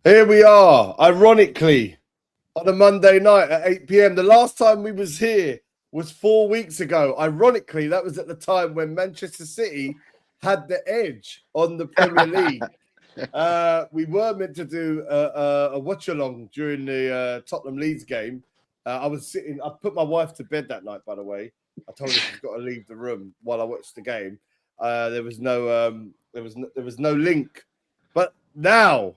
Here we are, ironically, on a Monday night at 8 p.m. The last time we was here was 4 weeks ago. Ironically, that was at the time when Manchester City had the edge on the Premier League. We were meant to do a watch-along during the Tottenham Leeds game. I put my wife to bed that night, by the way. I told her she's got to leave the room while I watched the game. There was no link. But now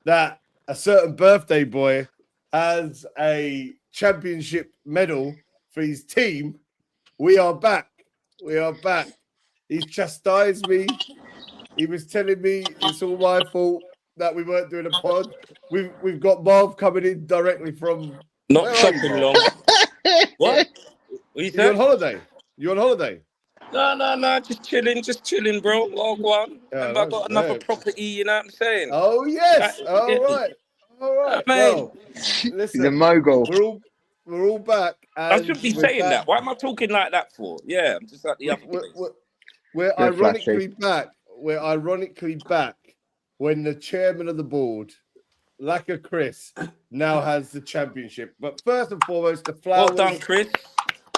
that a certain birthday boy has a championship medal for his team, we are back. We are back. He's chastised me. He was telling me it's all my fault that we weren't doing a pod. We've got Marv coming in directly from. Not chopping long. What? You on holiday? You on holiday? No, just chilling, bro. Log one. Yeah, I got another property, you know what I'm saying? Oh yes. All right. Well, listen, he's a mogul. We're all back. I shouldn't be saying that. Why am I talking like that for? Yeah, I'm just like the other place. We're ironically back. We're ironically back when the chairman of the board, Lacquer Chris, now has the championship. But first and foremost, the flowers. Well done, Chris.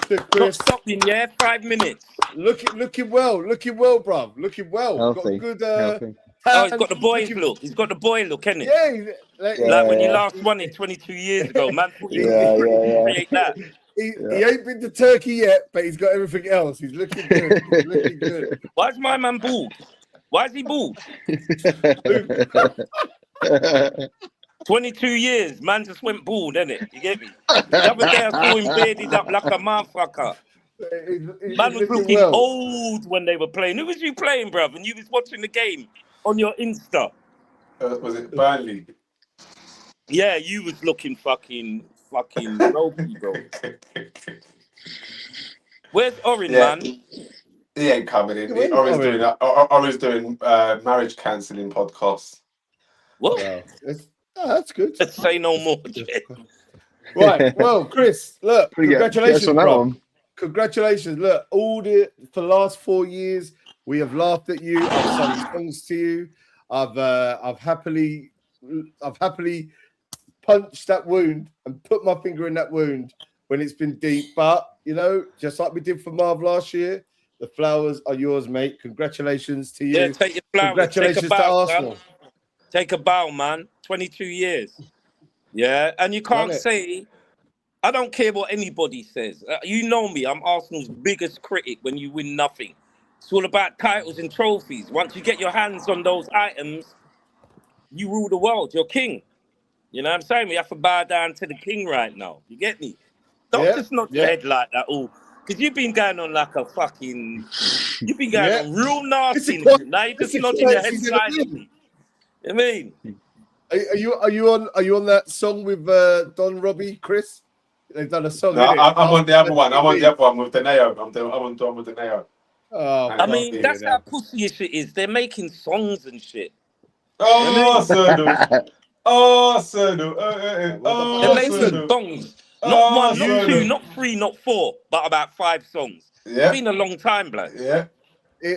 To Chris. Not stopping, 5 minutes. Looking well, bruv. Looking well. Healthy. Got a good. He's got the boy look. He's got the boy look, hasn't he? Yeah. Like when you last won it 22 years ago, man. Create that. He ain't been to Turkey yet, but he's got everything else. He's looking good. Why is my man bald? Why is he bald? 22 years, man just went bald, innit? You get me? The other day I saw him bearded up like a motherfucker. Man was looking old when they were playing. Who was you playing, bruv? And you was watching the game on your Insta. Was it Burnley? Yeah, you was looking fucking ropey, bro. Where's Orin, man? He ain't coming in. Orin's doing marriage cancelling podcasts. What? Wow. That's good. Let's say no more. Right. Well, Chris, look, congratulations, bro. Yes, Congratulations. Look, for the last 4 years, we have laughed at you. I've sung songs to you. I've happily punched that wound and put my finger in that wound when it's been deep. But, just like we did for Marv last year, the flowers are yours, mate. Congratulations to you. Yeah, take your flowers. Congratulations to Arsenal. Man. Take a bow, man. 22 years. Yeah, and you can't say, I don't care what anybody says. You know me, I'm Arsenal's biggest critic when you win nothing. It's all about titles and trophies. Once you get your hands on those items, you rule the world. You're king. You know what I'm saying? We have to bow down to the king right now. You get me? Don't just nod your head like that. Because you've been going on like a fucking... You've been going on real nasty. Now you're just nodding your head silently. I mean... Are you on that song with Don Robbie, Chris? They've done a song. No, I'm on the other one. I'm on the other one with Deneo. I'm on with Deneo. Oh, I mean, that's how pussy shit is. They're making songs and shit. They're making songs. Not one, not two, not three, not four, but about 5 songs. It's been a long time, blood. Yeah.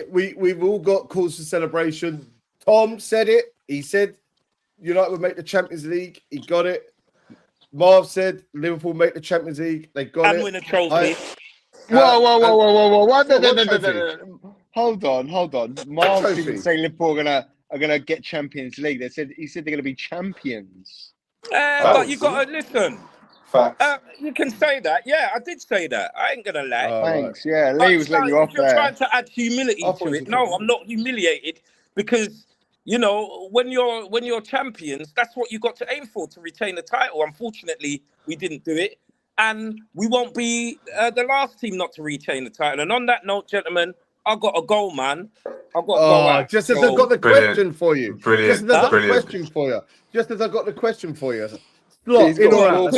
We've all got cause for celebration. Tom said it. He said United would make the Champions League. He got it. Marv said Liverpool make the Champions League. They got it. And win a trophy. Whoa. Hold on. Marv didn't say Liverpool are gonna get Champions League. He said they're gonna be champions. But you gotta listen. Facts. You can say that. Yeah, I did say that. I ain't gonna lie. Thanks. Yeah, Lee was letting you off there. You're trying to add humility to it. No, I'm not humiliated because when you're champions, that's what you got to aim for, to retain the title. Unfortunately, we didn't do it, and we won't be the last team not to retain the title. And on that note, gentlemen, I got a goal, man. I got to go out. Just as I've got the question for you. Brilliant. Just as I got the question for you. Slot in or out?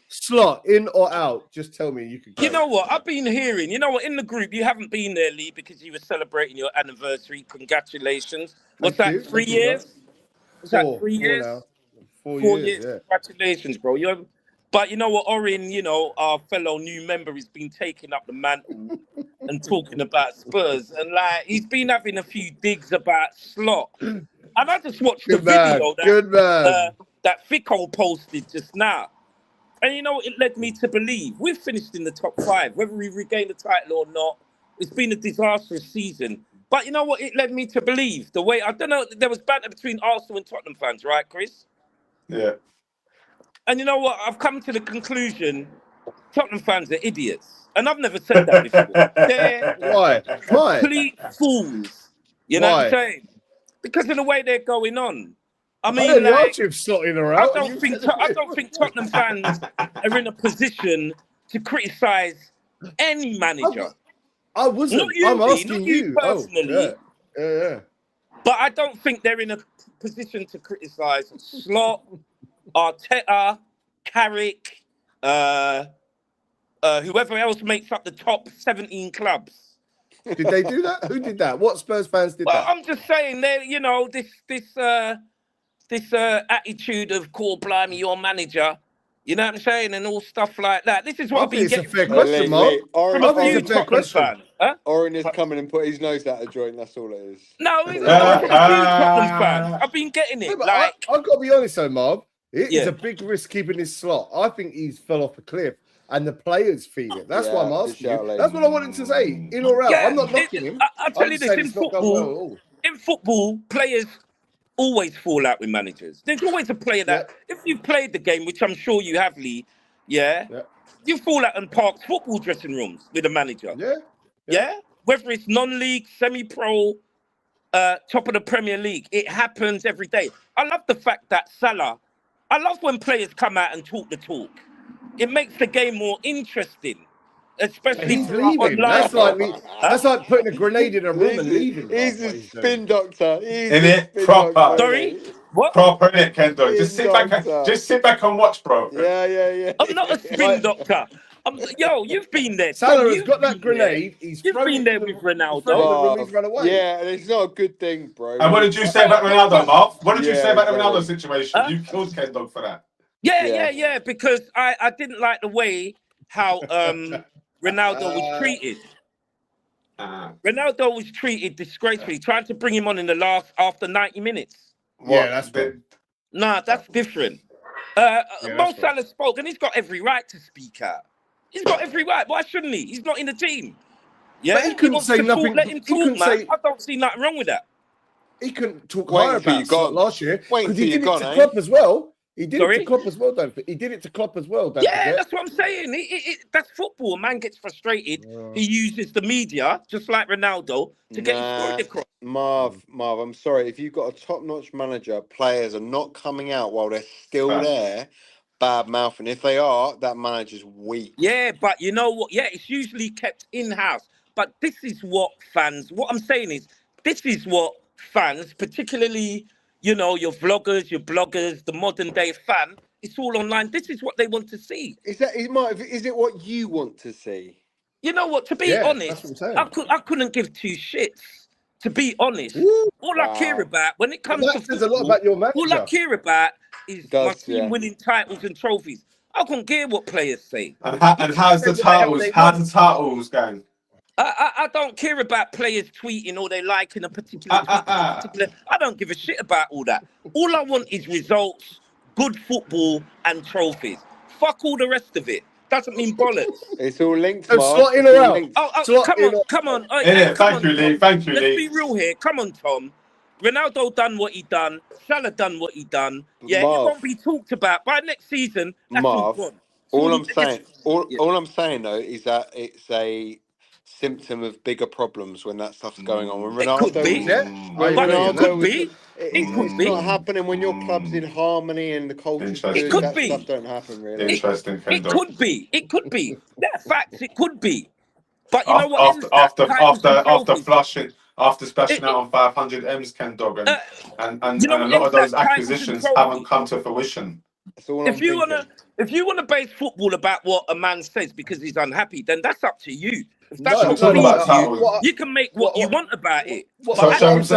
Slot in or out? Just tell me. You can. You know what? I've been hearing. You know what? In the group, you haven't been there, Lee, because you were celebrating your anniversary. Congratulations. What's that? 3 years? Was that 3 years? 4 years. Yeah. Congratulations, bro. But you know what, Orin, our fellow new member, has been taking up the mantle and talking about Spurs. And he's been having a few digs about Slot. And I just watched Good the video that Thicko posted just now. And you know what it led me to believe? We've finished in the top 5. Whether we regain the title or not, it's been a disastrous season. But you know what it led me to believe? The way, I don't know, there was banter between Arsenal and Tottenham fans, right, Chris? Yeah. And you know what? I've come to the conclusion Tottenham fans are idiots. And I've never said that before. They're Why? complete fools. You know what I'm saying? Because of the way they're going on. I mean, like, I don't think Tottenham fans are in a position to criticise any manager. I wasn't. Not you, I'm asking not you personally. Yeah. But I don't think they're in a position to criticise Slot, Arteta, Carrick, whoever else makes up the top 17 clubs. Did they do that? Who did that? What Spurs fans did that? Well, I'm just saying, they, you know, this attitude of call blimey your manager, you know what I'm saying, and all stuff like that. This is what I've been getting. It's a fair question, Mark. From a few Tottenham fans. Oren is coming and put his nose out of joint. That's all it is. No, it's a few Tottenham fans. I've been getting it. I've got to be honest, though, Marv. It's a big risk keeping his slot. I think he's fell off a cliff, and the players feel it. That's why I'm asking you. That's what I wanted to say. In or out, I'm not knocking him. I'll tell you this: in football, players always fall out with managers. There's always a player that, if you've played the game, which I'm sure you have, Lee, you fall out in Park's football dressing rooms with a manager. Yeah? Whether it's non-league, semi-pro, top of the Premier League, it happens every day. I love the fact that Salah, I love when players come out and talk the talk. It makes the game more interesting. Especially online. That's like putting a grenade in a room and leaving. He's a spin doctor. In it, proper. Sorry? What? Proper in it, Kendo. Just sit back and watch, bro. Yeah. I'm not a spin doctor. Yo, you've been there. Salah has got that grenade. You've been there with Ronaldo. He's run away. Yeah, and it's not a good thing, bro. And what did you say about Ronaldo, Mark? What did you say about the Ronaldo situation? You killed Kendo for that. Yeah, because I didn't like the way how Ronaldo was treated. Ronaldo was treated disgracefully, trying to bring him on in the last after 90 minutes. Yeah, that's good. Nah, that's different. Mo Salah spoke, and he's got every right to speak out. He's got every right. Why shouldn't he? He's not in the team. Yeah, but he couldn't say nothing. Let him talk, man. I don't see nothing wrong with that. He couldn't talk higher about Slot last year because he did it to Klopp as well. He did it to Klopp as well, He did it to Klopp as well, that's what I'm saying. That's football. A man gets frustrated. He uses the media, just like Ronaldo, to get his story across. Marv, I'm sorry. If you've got a top-notch manager, players are not coming out while they're still there, bad mouthing. If they are, that manager's weak. Yeah, but you know what? Yeah, it's usually kept in-house. But this is what what I'm saying is, this is what fans, particularly, you know, your vloggers, your bloggers, the modern day fan, it's all online. This is what they want to see. Is it what you want to see? You know what? To be honest, I couldn't give two shits. To be honest, all I care about when it comes to football, a lot about your manager. All I care about is my team winning titles and trophies. I couldn't care what players say. And how's the titles? How's the titles going? I don't care about players tweeting or they liking a particular. I don't give a shit about all that. All I want is results, good football, and trophies. Fuck all the rest of it. Doesn't mean bollocks. It's all linked. Slot in or out? Come on. Thank you, Lee. Let's be real here. Come on, Tom. Ronaldo done what he done. Salah done what he done. Yeah, Marv, it won't be talked about by next season. That's Marv, all I'm saying though is that it's a symptom of bigger problems when that stuff's going on. When Ronaldo, it's not happening when your club's in harmony and the culture's good. It could that be. Stuff don't happen really. Interesting. It could be. That facts. It could be. But you know what? After splashing out on 500 M's, Ken Dog, and a lot of those acquisitions haven't come to fruition. If you wanna base football about what a man says because he's unhappy, then that's up to you. If that's you can make what you want about it. Well, let's talk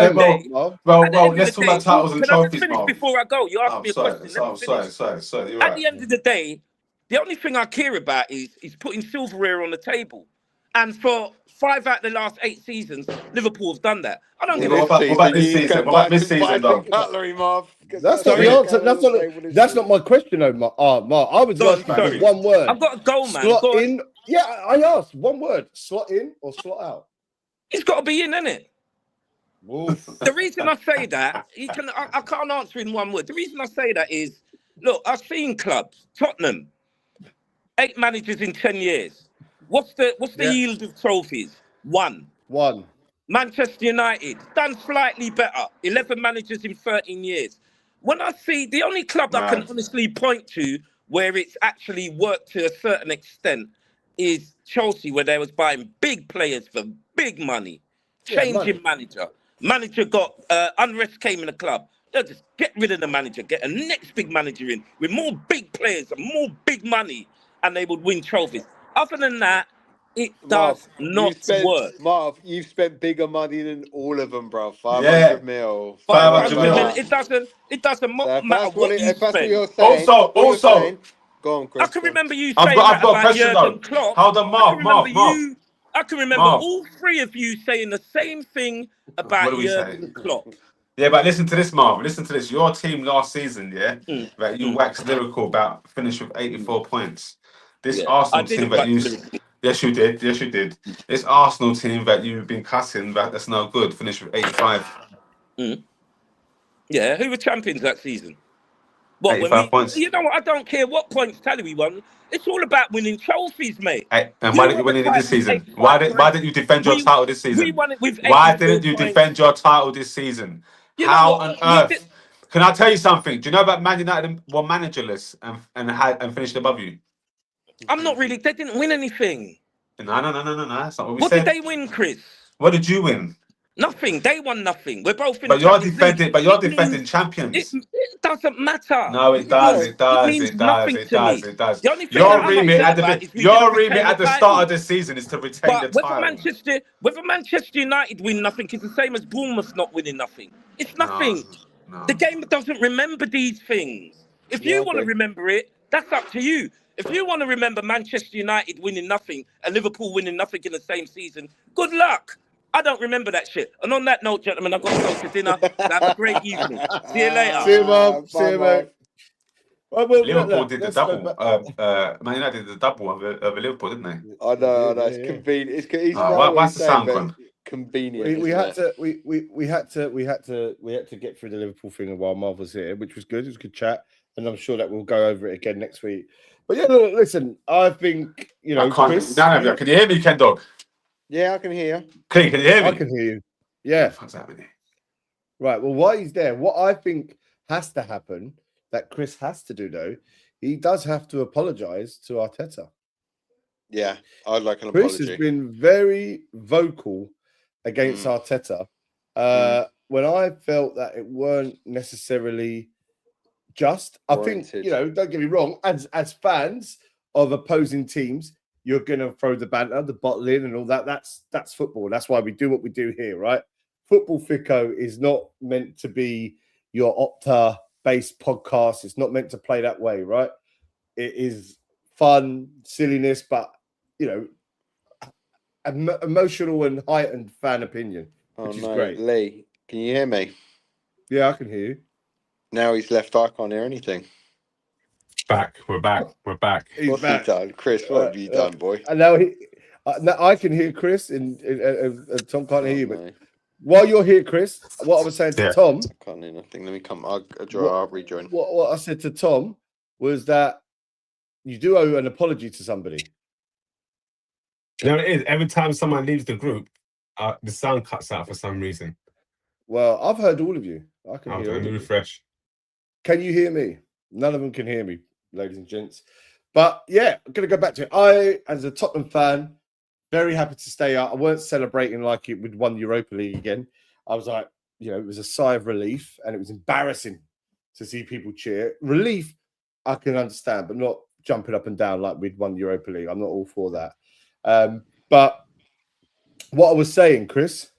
about titles and trophies, Mark. Before I go, you asked me a question. Sorry. At the end of the day, the only thing I care about is putting silverware on the table. And for 5 out of the last 8 seasons, Liverpool have done that. I don't give a What about this season? What about this season, though? Cutlery, Marv. That's not the answer. That's not my question, though, Mark. Mark, I was asking for one word. I've got a goal, man. Slot in. Yeah, I asked one word. Slot in or slot out? He's got to be in, innit? The reason I say that, I can't answer in one word. The reason I say that is, look, I've seen clubs, Tottenham, 8 managers in 10 years. What's the yield of trophies? 1. Manchester United, done slightly better. 11 managers in 13 years. When I see the only club that I can honestly point to where it's actually worked to a certain extent is Chelsea, where they was buying big players for big money. Changing manager. Manager got unrest came in the club. They'll just get rid of the manager, get a next big manager in with more big players and more big money, and they would win trophies. Other than that, it does not work. Marv, you've spent bigger money than all of them, bro. 500 mil. 500 mil. It doesn't matter what you spend. Also, go on, Chris. I can remember you saying that about Jurgen Klopp. Hold on, Marv. I can remember all 3 of you saying the same thing about Jurgen Klopp. Yeah, but listen to this, Marv. Listen to this. Your team last season, right, you waxed lyrical about finish with 84 points. This Arsenal team that you... Yes, you did. This Arsenal team that you've been cussing, that's no good. Finished with 85. Yeah, who were champions that season? 85 points. You know what? I don't care what points tally we won. It's all about winning trophies, mate. And why didn't you win it this season? Why didn't you defend your title this season? We won it with 84 Why didn't you defend your title this season? How on earth? Can I tell you something? Do you know about Man United were managerless and finished above you? I'm not really. They didn't win anything. No. That's not what we said. What did they win, Chris? What did you win? Nothing. They won nothing. We're both in. But you're defending champions. It doesn't matter. No, it does. It does. Your remit at the start of the season is to retain the title. Whether Manchester United win nothing is the same as Bournemouth not winning nothing. It's nothing. No. The game doesn't remember these things. If you want to remember it, that's up to you. If you want to remember Manchester United winning nothing and Liverpool winning nothing in the same season, good luck. I don't remember that shit. And on that note, gentlemen, I've got to go to dinner. Have a great evening. See you later. See you, Mark. See you, mate. Liverpool did the double. Man United did the double of Liverpool, didn't they? I know. It's convenient. What's the sound gone? Convenient. We had to get through the Liverpool thing while Marv was here, which was good. It was a good chat, and I'm sure that we'll go over it again next week. But yeah, look, listen, I think Chris. Can you hear me, Ken Dog? Yeah, I can hear you. Can you hear me? I can hear you. Yeah. What's happening? Right. Well, while he's there, what I think has to happen, that Chris has to do, though, he does have to apologise to Arteta. Yeah, I'd like an apology. Chris has been very vocal against Arteta when I felt that it weren't necessarily just. Warranted. I think, don't get me wrong, as fans of opposing teams, you're going to throw the banter, the bottle in and all that. That's football. That's why we do what we do here, right? Football Thicko is not meant to be your Opta-based podcast. It's not meant to play that way, right? It is fun, silliness, but, emotional and heightened fan opinion, which is great. Lee, can you hear me? Yeah, I can hear you. Now he's left. I can't hear anything. We're back. What's he done? Chris, what have you done, boy? And now I can hear Chris, and Tom can't hear you. But while you're here, Chris, what I was saying to Tom... I can't hear nothing. Let me come. I'll rejoin. What I said to Tom was that you do owe an apology to somebody. You know what it is? Every time someone leaves the group, the sound cuts out for some reason. Well, I've heard all of you. I can hear Let me refresh. Can you hear me? None of them can hear me, ladies and gents. But yeah, I'm going to go back to it. I, as a Tottenham fan, very happy to stay out. I weren't celebrating like it would won Europa League again. I was like, it was a sigh of relief, and it was embarrassing to see people cheer. Relief, I can understand, but not jumping up and down like we'd won Europa League. I'm not all for that. But what I was saying, Chris,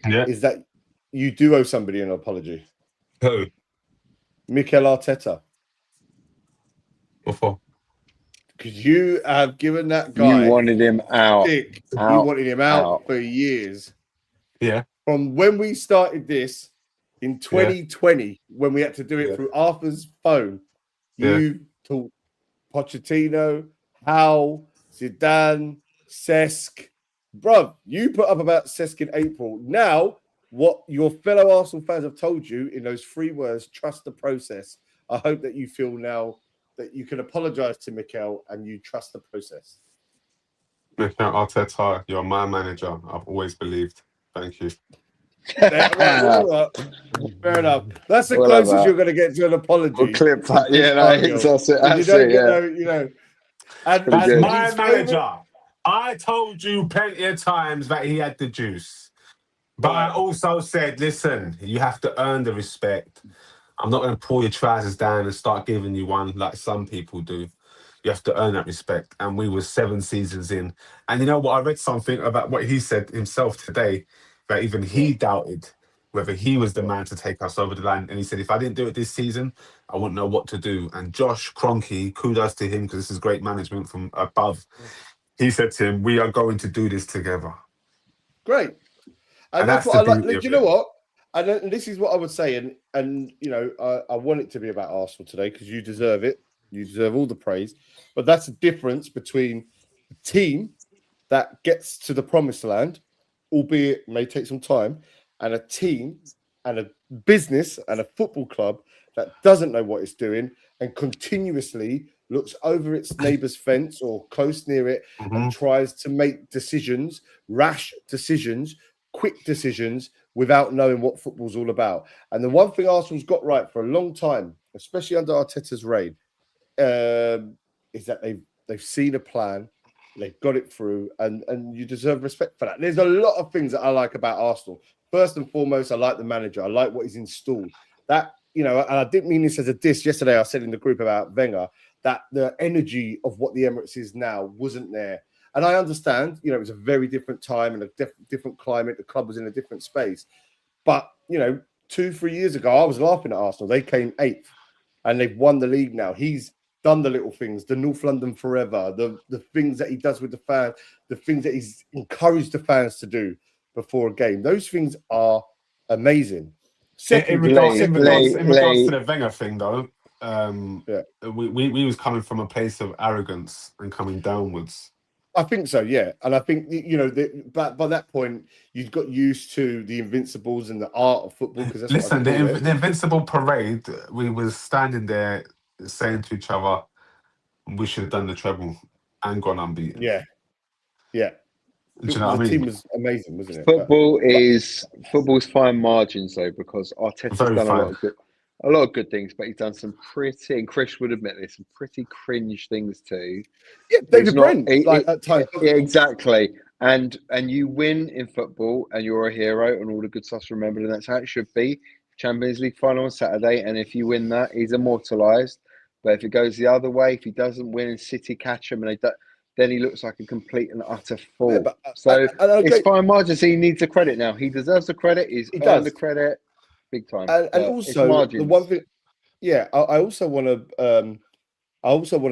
is that you do owe somebody an apology. Who? Mikel Arteta. What for? because you have given that guy. You wanted him out. You wanted him out for years. Yeah. From when we started this in 2020, when we had to do it through Arthur's phone, you talked Pochettino, Howe, Zidane, Cesc. Bruv, you put up about Cesc in April. Now, what your fellow Arsenal fans have told you in those 3 words, trust the process. I hope that you feel now that you can apologise to Mikel and you trust the process. Mikel Arteta, you're my manager. I've always believed. Thank you. Fair enough. That's the closest you're going to get to an apology. We'll clip that. That's it. And as my manager, I told you plenty of times that he had the juice. But I also said, listen, you have to earn the respect. I'm not going to pull your trousers down and start giving you one like some people do. You have to earn that respect. And we were 7 seasons in. And you know what? I read something about what he said himself today, that even he doubted whether he was the man to take us over the line. And he said, if I didn't do it this season, I wouldn't know what to do. And Josh Kroenke, kudos to him, because this is great management from above. He said to him, we are going to do this together. Great. And that's what I like. Do you know what? And this is what I would say. And you know, I want it to be about Arsenal today because you deserve it. You deserve all the praise. But that's the difference between a team that gets to the promised land, albeit may take some time, and a team and a business and a football club that doesn't know what it's doing and continuously looks over its neighbour's fence or close near it and tries to make decisions, rash decisions, quick decisions without knowing what football's all about. And the one thing Arsenal's got right for a long time, especially under Arteta's reign, is that they've seen a plan, they've got it through, and you deserve respect for that. There's a lot of things that I like about Arsenal. First and foremost, I like the manager. I like what he's installed. That, you know, and I didn't mean this as a diss. Yesterday, I said in the group about Wenger that the energy of what the Emirates is now wasn't there. And I understand, you know, it was a very different time and a different climate. The club was in a different space. But, you know, 2-3 years ago, I was laughing at Arsenal. They came 8th and they've won the league now. He's done the little things, the North London forever, the things that he does with the fans, the things that he's encouraged the fans to do before a game. Those things are amazing. In regards to the Wenger thing, though, we was coming from a place of arrogance and coming downwards. I think so, yeah. And I think, you know, but by that point, you've got used to the Invincibles and the art of football. Because listen, the Invincible parade, we was standing there saying to each other, we should have done the treble and gone unbeaten. Yeah. Yeah. Do you know what I mean? The team was amazing, wasn't it? Football's fine margins, though, because Arteta's done a lot of good things, but he's done some pretty, and Chris would admit this, some pretty cringe things too. Yeah, David Brent, at times. Yeah, exactly. And you win in football, and you're a hero, and all the good stuff's remembered, and that's how it should be. Champions League final on Saturday, and if you win that, he's immortalised. But if it goes the other way, if he doesn't win and City catch him, and then he looks like a complete and utter fool. Yeah, it's fine margins. He needs the credit now. He deserves the credit. He's earned the credit. Big time, and also the one thing, I also want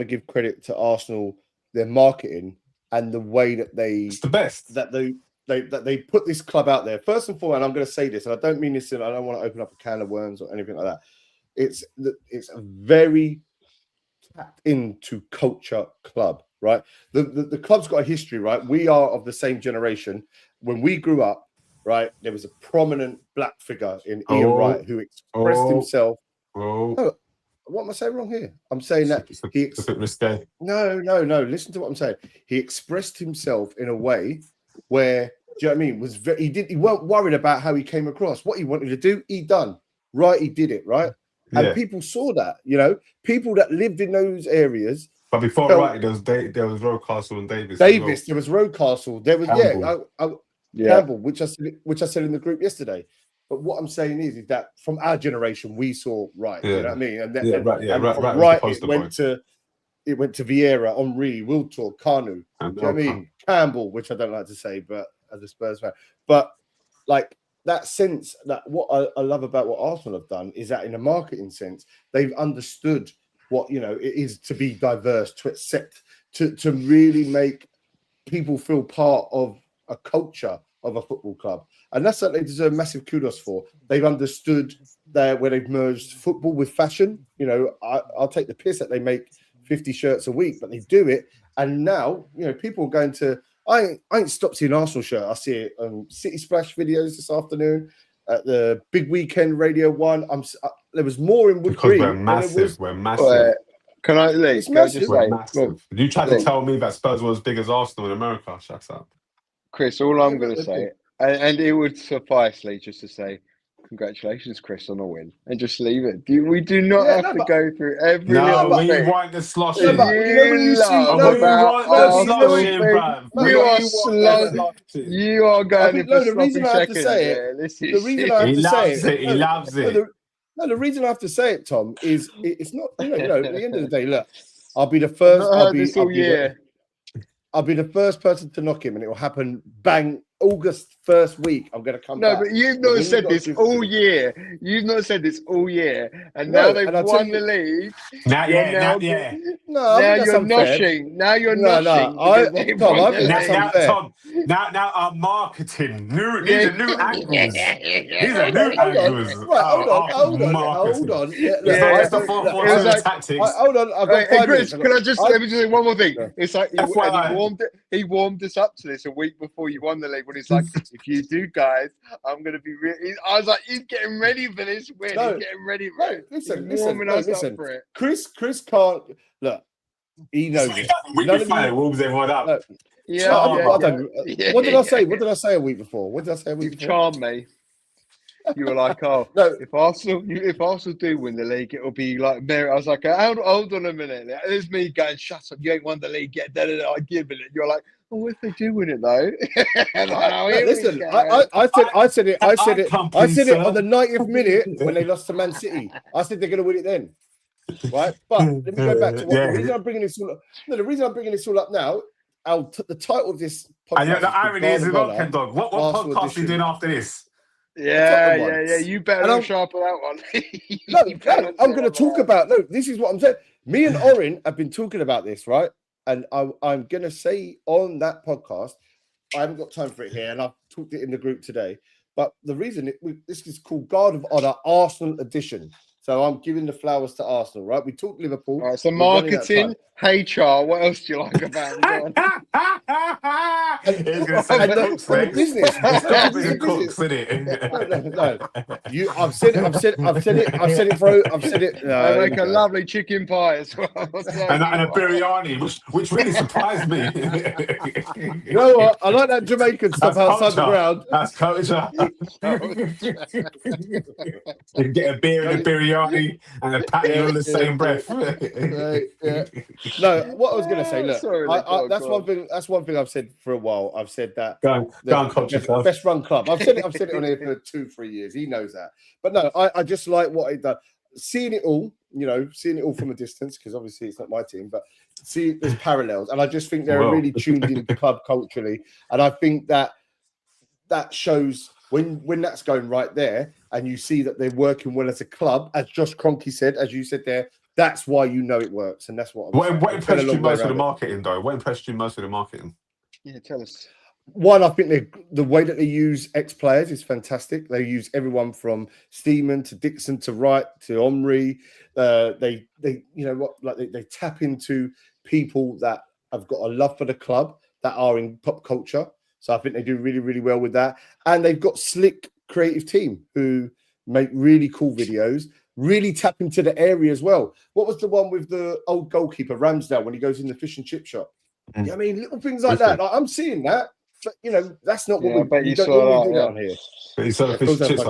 to give credit to Arsenal, their marketing and the way that it's the best that they put this club out there. First and foremost, and I'm going to say this, and I don't mean this, I don't want to open up a can of worms or anything like that. It's a very tapped into culture club, right? The club's got a history, right? We are of the same generation. When we grew up, right, there was a prominent black figure in Ian Wright who expressed himself. Oh, what am I saying wrong here? I'm saying that it's a bit risque. No. Listen to what I'm saying. He expressed himself in a way where, do you know what I mean? He weren't worried about how he came across. What he wanted to do, he done. Right, he did it, right? Yeah. And people saw that, you know, people that lived in those areas. But before Wright, there was Rocastle and Davis. There was Rocastle. There was Campbell, which I said in the group yesterday. But what I'm saying is that from our generation, we saw Wright. You know what I mean? And Wright it went to Vieira, Henry, Wiltor, Kanu. Do you know what I mean? Campbell, which I don't like to say, but as a Spurs fan, but like that sense that what I love about what Arsenal have done is that in a marketing sense, they've understood what, you know, it is to be diverse, to accept to really make people feel part of a culture of a football club. And that's what they deserve massive kudos for. They've understood that where they've merged football with fashion. You know, I'll take the piss that they make 50 shirts a week, but they do it. And now, you know, people are going to, I ain't stopped seeing Arsenal shirt. I see it on City Splash videos this afternoon at the Big Weekend Radio 1. There was more in Wood Green. We're massive. We're massive. Can I, Lee? Can I just say, massive. You tried to tell me that Spurs were as big as Arsenal in America. Shut up. Chris, all I'm going to say, and it would suffice, Lee, just to say, congratulations, Chris, on a win, and just leave it. We do not have to go through every little thing. We want the sloshing. You are slow. You are going in for sloppy seconds. The reason I have to say it, he loves it. No, the reason I have to say it, Tom, is it's not. You know, at the end of the day, look, I'll be the first. I'll be the first person to knock him, and it will happen. Bang. August first week, I'm going to come back. No, but you've not said this all year. You've not said this all year, and now they've won the league. Now you're noshing. Now you're noshing. Now our marketing. These are new angles. These are new angles. Hold on. It's the 4-4-2 tactics. Hold on. I've got 5 minutes. Can I just let me just say one more thing? It's like he warmed us up to this a week before you won the league. When he's like, if you do, guys, I'm going to be really. I was like, he's getting ready for this win. He's getting ready for it. Listen. For it. Chris can't look. He knows it. Warms everyone up. What did I say? What did I say a week before? You've charmed me. You were like, oh, no. If Arsenal do win the league, it'll be like Mary. I was like, hold on a minute. There's me going, shut up. You ain't won the league yet. I give it. You're like, oh, what if they do win it though? Listen, I said it on the 90th minute when they lost to Man City. I said they're going to win it then, right? But let me go back to the reason I'm bringing this all up. No, the reason I'm bringing this all up now. The title of this podcast. The irony is, Ken Dog. What podcast are you doing after this? Yeah. You better not sharpen that one. I'm going to talk about. No, this is what I'm saying. Me and Orin have been talking about this, right? And I'm going to say on that podcast, I haven't got time for it here, and I've talked it in the group today. But the reason this is called Guard of Honor Arsenal edition. So I'm giving the flowers to Arsenal, right? We talked Liverpool. All right, so marketing, HR. What else do you like about it? He's going to say the business. No. I've said it. I make a lovely chicken pie as well. and a biryani, which really surprised me. You know what? I like that Jamaican stuff outside the ground. That's culture. You can get a beer and a biryani and a patty on the same breath. No, what I was going to say, look, that's one thing. That's one thing I've said for a while. I've said that best run club. I've said it on here for 2-3 years. He knows that. But no, I just like what it does. Seeing it all from a distance, because obviously it's not my team, but there's parallels, and I just think they're really tuned into club culturally, and I think that shows when that's going right there, and you see that they're working well as a club, as Josh Kroenke said, as you said there. That's why you know it works, and that's what. What impressed you most with the marketing, though? What impressed you most with the marketing? Yeah, tell us. One, I think the way that they use ex-players is fantastic. They use everyone from Steeman to Dixon to Wright to Omri. They tap into people that have got a love for the club that are in pop culture. So I think they do really, really well with that. And they've got slick creative team who make really cool videos. Really tap into the area as well. What was the one with the old goalkeeper Ramsdale when he goes in the fish and chip shop? Mm. I mean, little things like that. Like, I'm seeing that, but that's not what we don't normally do down here. But you saw the fish and chips.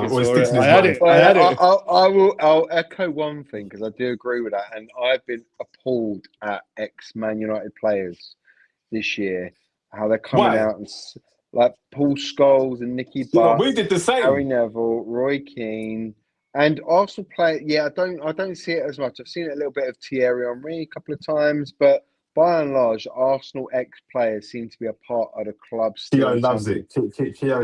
I had it. I'll echo one thing because I do agree with that, and I've been appalled at ex-Man United players this year, how they're coming out and like Paul Scholes and Nicky Butt. We did the same. Harry Neville, Roy Keane. And Arsenal play, I don't see it as much. I've seen it a little bit of Thierry Henry a couple of times, but by and large, Arsenal ex-players seem to be a part of the club. Theo loves it. I'm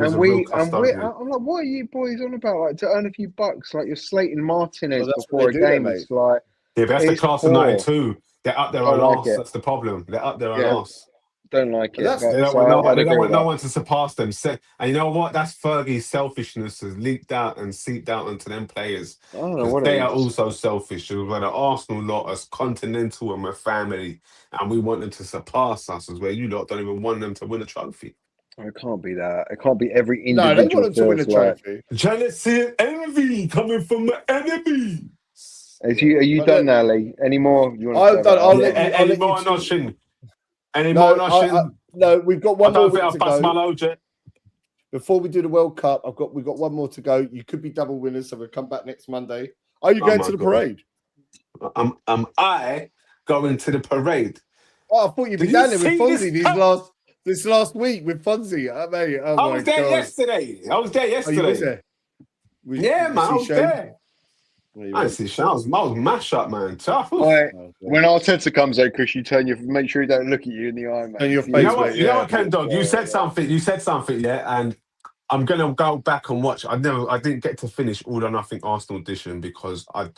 like, what are you boys on about? Like, to earn a few bucks, like you're slating Martinez before a game. It's like, Yeah, but that's the It's class of poor. 92. They're up there on arse. That's the problem. They're up there on arse. Don't like it. That's- They don't want no one to surpass them. And you know what? That's Fergie's selfishness has leaked out and seeped out onto them players. I don't know what They it are is. also selfish. We're the Arsenal lot as continental and we're family, and we want them to surpass us. As where you lot don't even want them to win a trophy. It can't be that. It can't be every No, they individual. want them to win a trophy. Jealousy and envy coming from the enemy. Are you done now, Lee? Any more? You I've done. Any more noshing? Any no, more noshing? No, we've got one more week to go. My load, before we do the World Cup, we've got one more to go. You could be double winners, so we'll come back next Monday. Are you going to the parade? Am I going to the parade? Oh, I thought you'd be down there with Fonzie this last week with Fonzie. Mate, I was there yesterday. I was there yesterday. Oh, you was there? Man, I was there. I see Shane. I was mash up, man. Tough. When Arteta comes out, Chris, make sure he don't look at you in the eye, man. And your face, you know what, Ken Dog? You said something, yeah, and I'm gonna go back and watch. I didn't get to finish All or Nothing Arsenal edition because I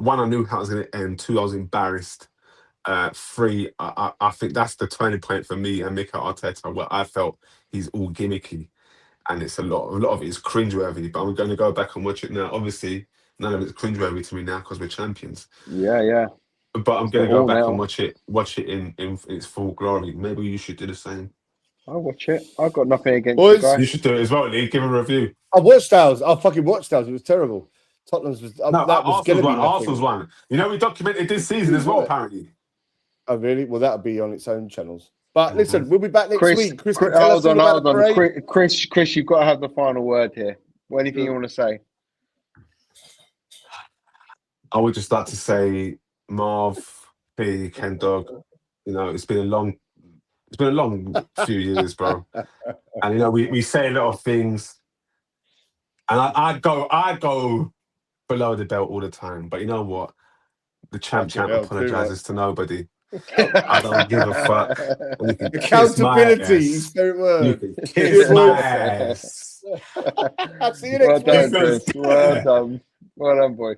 knew how it was gonna end. 2, I was embarrassed. 3, I think that's the turning point for me and Mikel Arteta, where I felt he's all gimmicky, and it's a lot of it is cringeworthy. But I'm going to go back and watch it now. Obviously, none of it's cringeworthy to me now because we're champions. Yeah. But I'm going to go back and watch it in its full glory. Maybe you should do the same. I'll watch it. I've got nothing against you guys. You should do it as well, Lee. Give a review. I watched ours. I fucking watched ours. It was terrible. Tottenham's was no, that was going to be Arsenal's one. You know, we documented this season as well, apparently. Oh, really? Well, that'll be on its own channels. But listen, we'll be back next week. Chris, hold on. Chris, you've got to have the final word here. Anything you want to say? I would just like to say, Marv, P, Ken Dog, you know, it's been a long few years, bro. And you know, we say a lot of things, and I go below the belt all the time. But you know what? The champ apologizes to nobody. I don't give a fuck. Accountability is favorite word. You can kiss my ass. See you next week. Chris. Well done. Well done, boy.